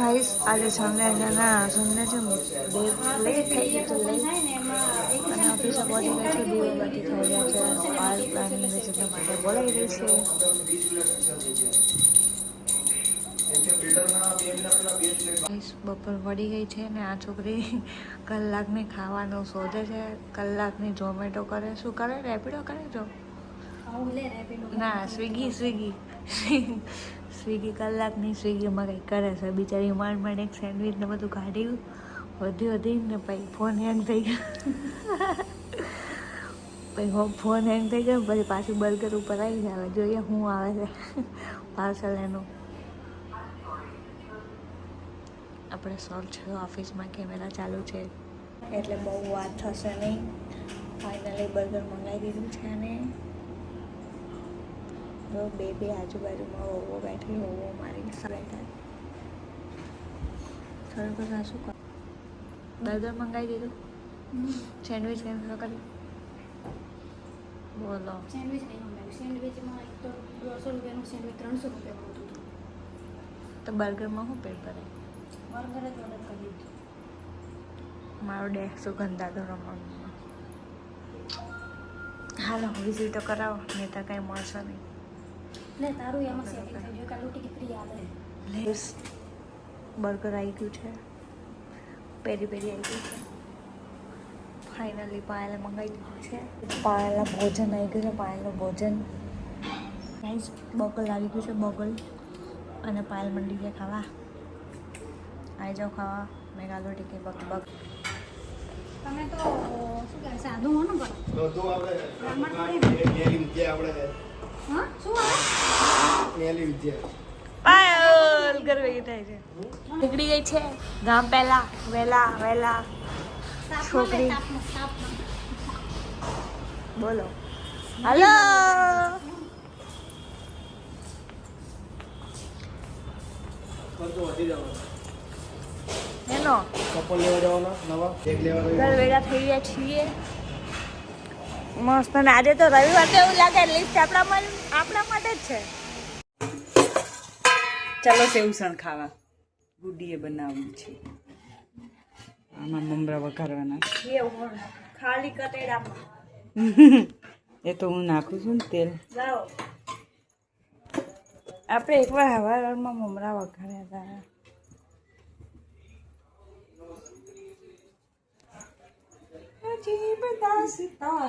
Guys આજે Sunday છે late થઈ ગયું તો લેટ અને ઓફિસે પહોંચી ગયા છે દીવાબત્તી થઈ ગયા છે પાલ પ્લાનિંગ વિઝિટ માટે બોલાવી રહી છે બપોર પડી ગઈ છે ને આ છોકરી કલાકની ખાવાનું શોધે છે કલાકની ઝોમેટો કરે શું કરે રેપિડો કરે જો ના સ્વિગી કલાકની સ્વિગીમાં કંઈક કરે છે બિચારી માંડ એક સેન્ડવિચ ને બધું કાઢ્યું વધીને પછી ફોન હેંગ થઈ ગયો પછી ફોન હેંગ થઈ ગયો પછી પાછું બર્ગર ઉપર આવી જાય જોઈએ શું આવે છે પાર્સલ એનું આપણે સોલ્વ છે ઓફિસમાં કેમેરા ચાલુ છે એટલે બહુ વાત થશે નહીં ફાઇનલી બર્ગર મંગાવી દીધું છે અને બે આજુબાજુમાં ઓવો બેઠી ઓવો મારી બેઠા ખરેખર શું કર બર્ગર મંગાવી દીધું સેન્ડવિચ કેન્સલ કરી બોલો સેન્ડવિચ નહીં મંગાવ્યું સેન્ડવિચમાં એક તો 100 રૂપિયાનું સેન્ડવિચ 300 રૂપિયાનું હતું તો બર્ગરમાં શું પેટ ભરાય બર્ગર જ ઓર્ડર કરી દીધું મારો ડેક સુગંધાતો રમવામાં હાલો વિઝિટ કરાવો નહીં તો કંઈ મળશે નહીં ને તારું એમાં સેટિંગ થઈ ગયું કાલું ટિકિટ ફ્રી આવે લેસ બર્ગર આવી ગયું છે પેરી આવી ગયું છે ફાઇનલી પાયલે મંગાવી દીધું છે પાયલા ભોજન આવી ગયું છે પાયલનું ભોજન ગાઈસ બગલ આવી ગયું છે બગલ અને પાયલ મંડી છે ખાવા આવી જાઓ ખાવા મેં કાલો ટીકી બગ તમે તો શું કહે સાદું હો ને બસ હા શું આવે પાયલ ગરવી થાય છે નીકળી ગઈ છે ગામ પહેલા વહેલા છોકરી બોલો હાલો એનો ઘર ભેગા થઈ ગયા છીએ મસ્ત ને આજે તો રવિવાર તો એવું લાગે લિસ્ટ આપણા માટે જ છે ચાલો સેવસણ ખાવા ગુડીએ બનાવવું છે આમાં મમરા વઘારવાના ખાલી કટેડામાં એ તો હું નાખું છું ને તેલ જાઓ આપણે એકવાર હવારમાં મમરા વઘાર્યા હતા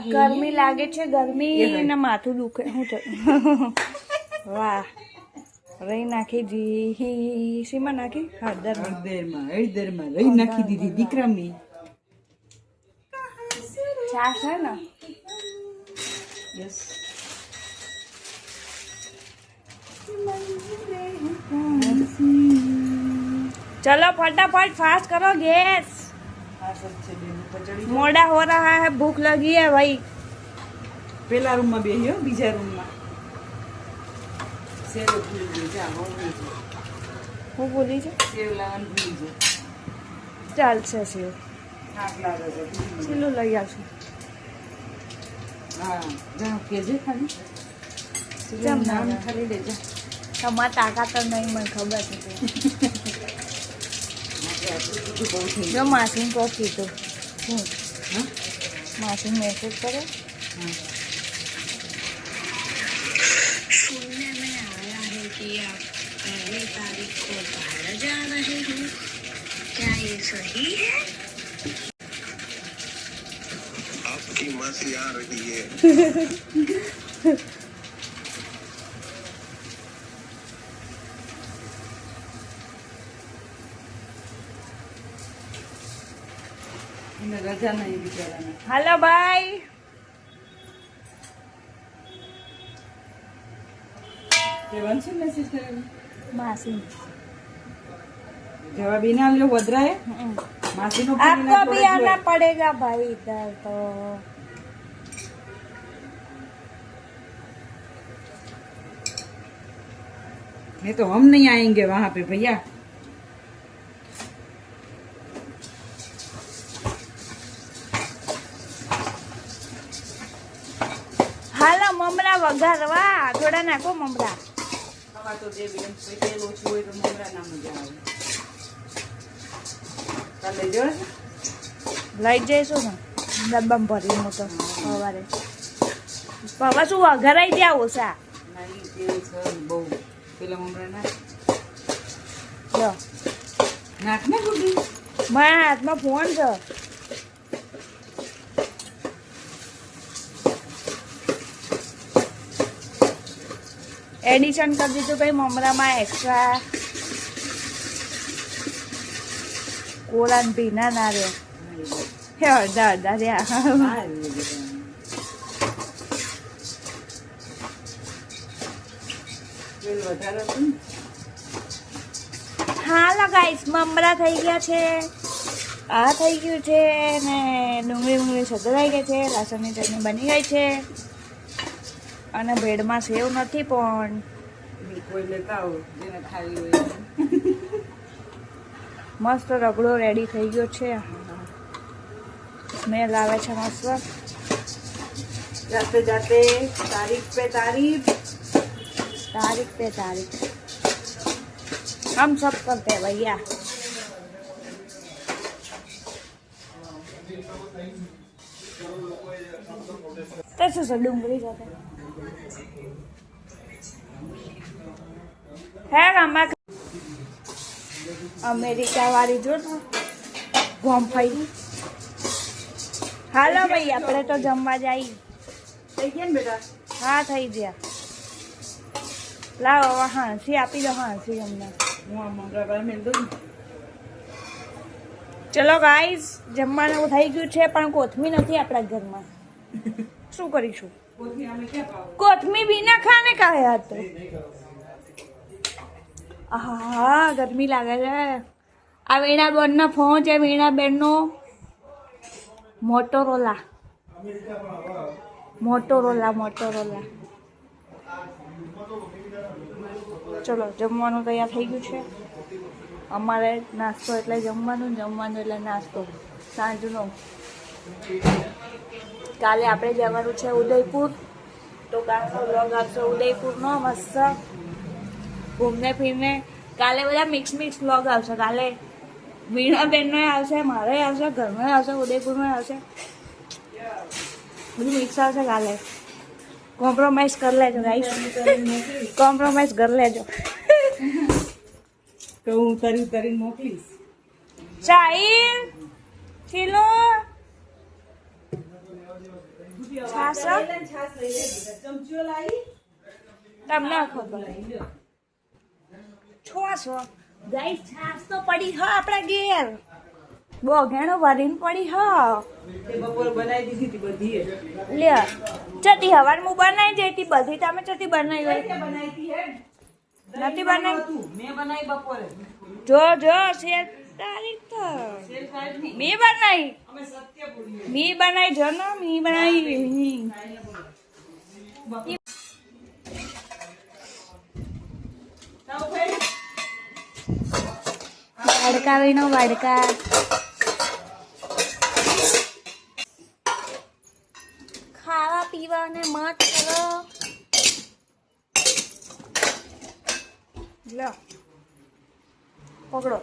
ગરમી લાગે છે ગરમી ને માથું દુખે શું થયું વાહ રહી નાખી જી સીમાં નાખી હળદરમાં રહી નાખી દીધી દીકરાની છાશ હે ને યસ चलो फटाफट फास्ट करो गैस मोड़ा हो रहा है भूख लगी है भाई પેલા રૂમમાં બેહ્યો બીજા રૂમમાં સેવ ભૂલી ગઈ જા હું ભૂલી છે સેવ લાવવાનું ભૂલી ગઈ ચાલશે સેવ થાક લાગે છે છેલ્લું લઈ આવશું હા જા કેજે ખાલી જમ નામ ખાલી લેજે તમારે તાકાત તો નહીં મને ખબર છે જો માસીને કહો કીધું શું मासी मैसेज करे सुनने में आया है कि आप 1 तारीख को बाहर जा रहे हैं, क्या ये सही है? आपकी मासी आ रही है। रजा नहीं बिचारा हेलो भाई वंशी मैसेज करेगा मासी जवाब ही ना लो वदरा है मासी नो आपको भी आना पड़ेगा भाई इधर तो नहीं तो हम नहीं आएंगे वहां पे भैया हालो ममरा वघारवा थोड़ा नाखो ममरा तो दे बेन तेल ओछું હોય તો મમરા ના મજા આવે કાલે જો લઈ જઈશું ને ડબ્બામાં ભરી મોટો સવારે બાબા શું વઘરાઈ ગયા ઓછા નાની તેલ છે બહુ પેલા મમરા નાખ લો નાખ ને ગુડી મારા હાથમાં ફોન છે એડિશન કરી દીધું કઈ મમરામાં એક્સ્ટ્રા કોળાન ભીના ના રે હે અડધા અડધા રહ્યા તેલ વધારે હતું ને. હા લગાઈશ મમરા થઈ ગયા છે આ થઈ ગયું છે ને ડુંગળી સગડાઈ ગઈ છે લસણની ચટણી બની ગઈ છે અને બ્રેડમાં સેવ નથી પણ કોઈ લેતા આવો જેને ખાવી હોય એને. મસ્ત રગડો રેડી થઈ ગયો છે સ્મેલ આવે છે મસ્ત જાતે જાતે તારીફ पे तारीफ तारीख पे तारीख हम सब करते हैं भैया कैसे से डूंगरी जाते है आमा अमेरिका वाली जो था ગોમફાઈ હાલો ભાઈ આપણે તો જમવા જઈ થઈ ગયા ને બેટા હા થઈ ગયા લાવો હાંસી આપી દો હાંસી અમને હું આ મમરા બાર મેળ દઉં ને. ચલો ગાઈઝ જમવાનું થઈ ગયું છે પણ કોથમી નથી આપણા ઘરમાં શું કરીશું કોથમીર અમે ક્યાં પાવ કોથમી બી ખાને કાયા તો હા ગરમી લાગે છે આ વીણા બેનનો ફોન છે વીણા બેનનો મોટોરોલા ચલો જમવાનું તૈયાર થઈ ગયું છે અમારે નાસ્તો એટલે જમવાનું એટલે નાસ્તો સાંજનો કાલે આપણે જવાનું છે ઉદયપુર તો કાલનો વ્લોગ આવશે ઉદયપુરનો મસ્ત ઘૂમને ફીરને કાલે બધા મિક્સ વ્લોગ આવશે કાલે વીણાબેનનો આવશે મારે આવશે ઘરનો આવશે ઉદયપુરનો આવશે બધું મિક્સ આવશે કાલે કોમ્પ્રોમાઇઝ કરી લેજો ગાઈસ કોમ્પ્રોમાઇઝ કરી લેજો તો હું તરી મોકલીશ સાહિલ કિલો છાસ ચમચીઓ લાવી તમને ખબર છોસો ગાઈસ છાસ તો પડી હ આપણા ઘેર બોઘેણો ભરીને પડી હ તે બપોર બનાવી દીધી હતી બધી લે ચતી હવાર હું બનાવી દેતી બધી તમે ચતી બનાવી હોય બનાવી હતી હે નથી બનાવી તું મેં બનાવી બપોરે જો શેર તારીખ તો તેલ સાહેબ ની મી બનાવી અમે સત્ય બોલીએ મી બનાવી જો ને મી બનાવી વાડકા વીનો વાડકા ખાવા પીવાને મત કરો લો પકડો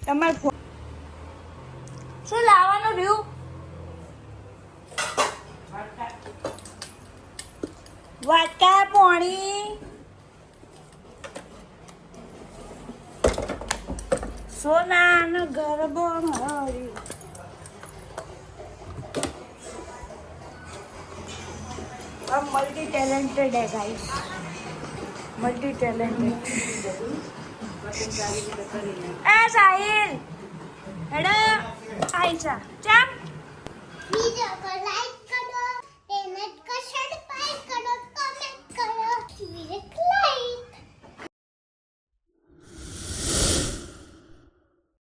તમારે શું લાવવાનું રહ્યું વાટકા પાણી સોનાનો ગરબો મારી अब मल्टी टैलेंटेड है गाइस मल्टी टैलेंटेड ए साहिल हेडा आयसा चम वीडियो को लाइक